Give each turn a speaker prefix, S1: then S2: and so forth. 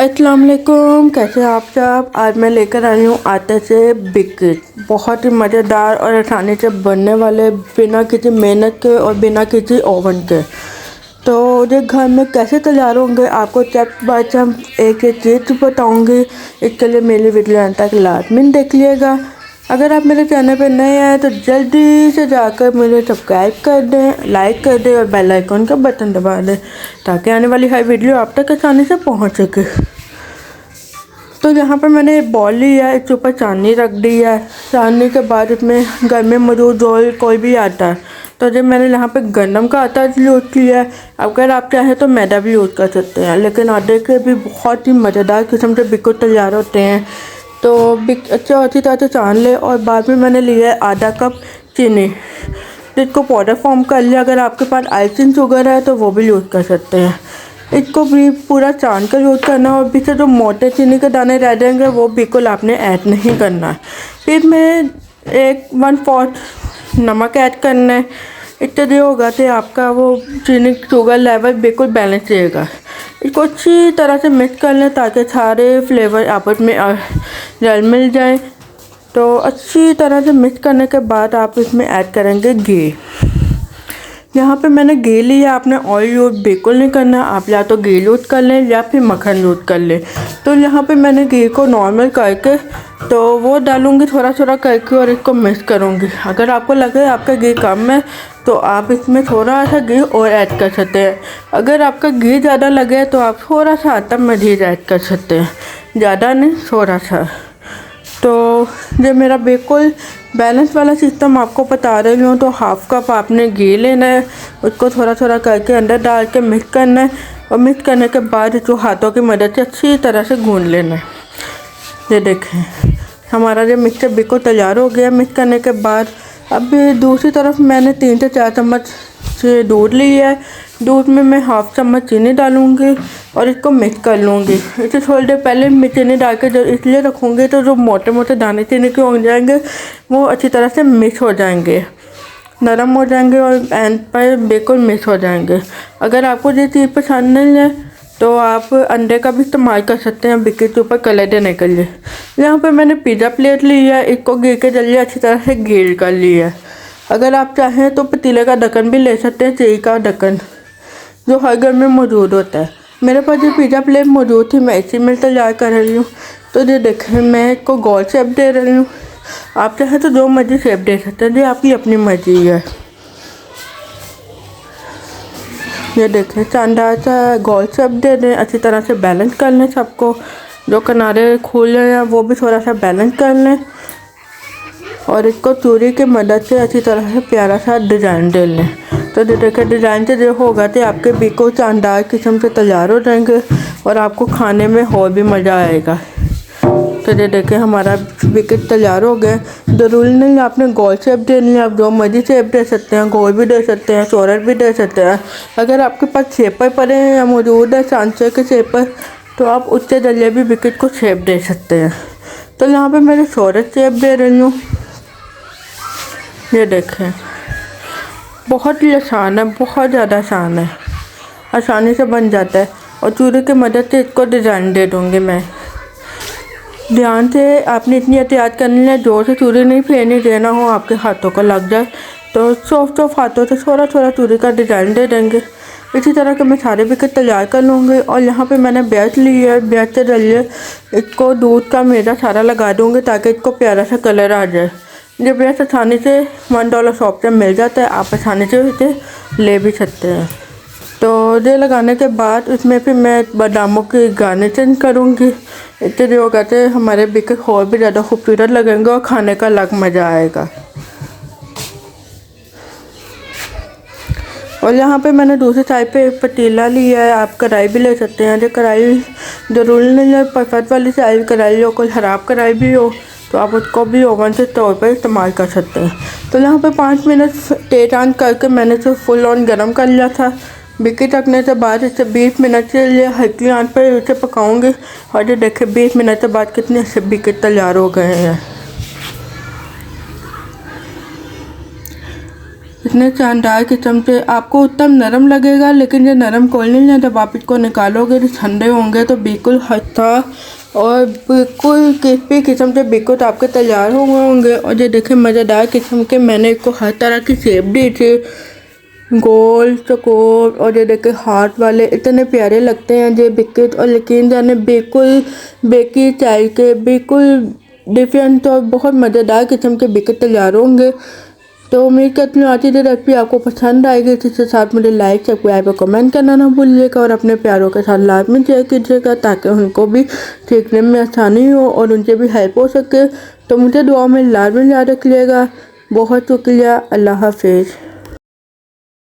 S1: अस्सलाम वालेकुम, कैसे हैं आप सब। आज मैं लेकर आई हूँ आटे से बिस्किट। बहुत ही मज़ेदार और आसानी से बनने वाले, बिना किसी मेहनत के और बिना किसी ओवन के। तो ये घर में कैसे तैयार होंगे आपको स्टेप बाय स्टेप एक एक चीज़ बताऊँगी। इसके लिए मेरी वीडियो अंत तक लाजमी देखिएगा। अगर आप मेरे चैनल पर नए आए तो जल्दी से जाकर मुझे सब्सक्राइब कर दें, लाइक कर दें और बेल आइकन का बटन दबा दें ताकि आने वाली हर वीडियो आप तक आसानी से पहुंच सके। तो यहाँ पर मैंने बॉल लिया है, इसके ऊपर चांदी रख दी है। चांदी के बाद इसमें घर में मौजूद ऑयल कोई भी आता है, तो जब मैंने यहाँ पे गंदम का आटा यूज़ किया है। अगर आप चाहें तो मैदा भी यूज़ कर सकते हैं, लेकिन आटे के भी बहुत ही मज़ेदार किस्म के बिस्कुट तैयार होते हैं। तो अच्छी तरह से छान ले और बाद में मैंने लिया है आधा कप चीनी, जिसको पाउडर फॉर्म कर लिया। अगर आपके पास आइसिंग शुगर है तो वो भी यूज़ कर सकते हैं। इसको भी पूरा छान कर यूज़ करना और पीछे जो मोटे चीनी के दाने रह जाएंगे वो बिल्कुल आपने ऐड नहीं करना। फिर मैं 1/4 नमक ऐड करना है। इससे जो होगा तो आपका वो चीनी शुगर लेवल बिल्कुल बैलेंस रहेगा। इसको अच्छी तरह से मिक्स कर लें ताकि सारे फ्लेवर आपस में रल मिल जाए। तो अच्छी तरह से मिक्स करने के बाद आप इसमें ऐड करेंगे घी। यहाँ पे मैंने घी लिया, आपने ऑयल यूज़ बिल्कुल नहीं करना। आप या तो घी यूज़ कर लें या फिर मक्खन यूज़ कर लें। तो यहाँ पे मैंने घी को नॉर्मल करके तो वो डालूँगी थोड़ा थोड़ा करके और इसको मिक्स करूँगी। अगर आपको लगे आपका घी कम है तो आप इसमें थोड़ा सा घी और ऐड कर सकते हैं। अगर आपका घी ज़्यादा लगे तो आप थोड़ा सा आटा मज़ीद ऐड कर सकते हैं, ज़्यादा नहीं थोड़ा सा। तो ये मेरा बिल्कुल बैलेंस वाला सिस्टम आपको बता रही हूँ। तो हाफ़ कप आपने घी लेना है, उसको थोड़ा थोड़ा करके अंदर डाल के मिक्स करना है और मिक्स करने के बाद इसको हाथों की मदद से अच्छी तरह से गूंद लेना है। ये देखें हमारा ये मिक्सचर बिल्कुल तैयार हो गया। मिक्स करने के बाद अब दूसरी तरफ मैंने 3 से 4 चम्मच से दूध लिया है। दूध में मैं हाफ़ चम्मच चीनी डालूँगी और इसको मिक्स कर लूँगी। इसे थोड़ी देर पहले मैं चीनी डाल के जो इसलिए रखूँगी तो जो मोटे मोटे दाने चीनी के हो जाएंगे वो अच्छी तरह से मिक्स हो जाएंगे, नरम हो जाएंगे और एंड पर बिल्कुल मिक्स हो जाएंगे। अगर आपको ये चीज़ पसंद नहीं है तो आप अंडे का भी इस्तेमाल कर सकते हैं बिस्किट के ऊपर कलर देने के लिए। यहाँ पे मैंने पिज़्ज़ा प्लेट ली है, इसको घी के जरिए अच्छी तरह से ग्रिल कर लिया है। अगर आप चाहें तो पतीले का ढक्कन भी ले सकते हैं, स्टील का ढक्कन जो हर घर में मौजूद होता है। मेरे पास ये पिज़्ज़ा प्लेट मौजूद थी, मैं इसी में तैयार कर रही हूँ। तो ये देखें मैं इसको गोल शेप दे रही हूँ। आप चाहें तो जो मर्जी शेप दे सकते हैं, ये आपकी अपनी मर्जी है। ये देखें शानदार सा गोल शेप दे दें, अच्छी तरह से बैलेंस कर लें सबको। जो किनारे खुले हैं वो भी थोड़ा सा बैलेंस कर लें और इसको चूड़ी की मदद से अच्छी तरह से प्यारा सा डिज़ाइन दे लें। तो ये देखें डिज़ाइन से जो होगा तो आपके बिल्कुल शानदार किस्म से तैयार हो जाएंगे और आपको खाने में और भी मज़ा आएगा। तो ये देखें हमारा बिस्किट तैयार हो गए। ज़रूरी नहीं आपने गोल शेप देनी है, आप जो मर्जी शेप दे सकते हैं, गोल भी दे सकते हैं, चौरस भी दे सकते हैं। अगर आपके पास शेपर पड़े हैं या मौजूद है सांचे के शेपर तो आप उससे जरिए भी बिस्किट को शेप दे सकते हैं। तो यहाँ पे मैंने चौरस शेप दे रही हूँ। ये देखें बहुत ही आसान है, बहुत ज़्यादा आसान है, आसानी से बन जाता है। और चूड़ी की मदद से इसको डिज़ाइन दे दूँगी मैं। ध्यान से आपने इतनी एहतियात करनी है, जोर से चूड़ी नहीं फेरनी देना हो आपके हाथों को लग जाए। तो सॉफ्ट हाथों से थोड़ा थोड़ा चूड़ी का डिज़ाइन दे देंगे। इसी तरह के मैं सारे बिस्किट तैयार कर लूँगी। और यहाँ पे मैंने ब्रश ली है, ब्रश से जरिए इसको दूध का मेरा सारा लगा दूँगी ताकि इसको प्यारा सा कलर आ जाए। ये ब्रश आसानी से $1 शॉप से मिल जाता है, आप आसानी से इसे ले भी सकते हैं। तो ये लगाने के बाद इसमें फिर मैं बादामों की गार्निशिंग करूँगी। इससे जो होगा तो हमारे बिस्किट और भी ज़्यादा खूबसूरत लगेंगे और खाने का अलग मज़ा आएगा। और यहाँ पे मैंने दूसरी साइड पे एक पतीला लिया है, आप कढ़ाई भी ले सकते हैं। जो कढ़ाई ज़रूरी नहीं है परफेक्ट वाली साइज कढ़ाई हो, कोई ख़राब कढ़ाई भी हो तो आप उसको भी ओवन के तौर पर इस्तेमाल कर सकते हैं। तो यहाँ पे 5 मिनट तेज आंच करके मैंने इसे फुल ऑन गर्म कर लिया था। बिस्किट रखने के बाद इसे 20 मिनट के लिए हल्की आंच पर इसे पकाऊंगी। और ये देखिए 20 मिनट के बाद कितने अच्छे बिस्किट तैयार हो गए हैं। इतने शानदार किस्म से आपको उतना नरम लगेगा, लेकिन ये नरम कोई नहीं है। जब आप इसको निकालोगे तो ठंडे होंगे तो बिल्कुल हल्का और बिल्कुल क्रिस्पी किस्म से बिल्कुल आपके तैयार हो गए होंगे। और ये देखें मज़ेदार किस्म के मैंने इसको हर तरह की शेप दी थी, गोल चकोर और ये देखे हार्ट वाले, इतने प्यारे लगते हैं ये बिस्किट। और लेकिन जाने बिल्कुल बेकरी स्टाइल के बिल्कुल डिफरेंट और बहुत मज़ेदार किस्म के बिस्किट तैयार होंगे। तो उम्मीद करती हूँ आज की रेसिपी आपको पसंद आएगी। इसके साथ मुझे लाइक सब्सक्राइब और कमेंट करना ना भूलिएगा और अपने प्यारों के साथ लाजमी शेयर कीजिएगा ताकि उनको भी सीखने में आसानी हो और उनसे भी हेल्प हो सके। तो मुझे दुआ में लाजमी याद रखिएगा। बहुत शुक्रिया। अल्लाह हाफिज़।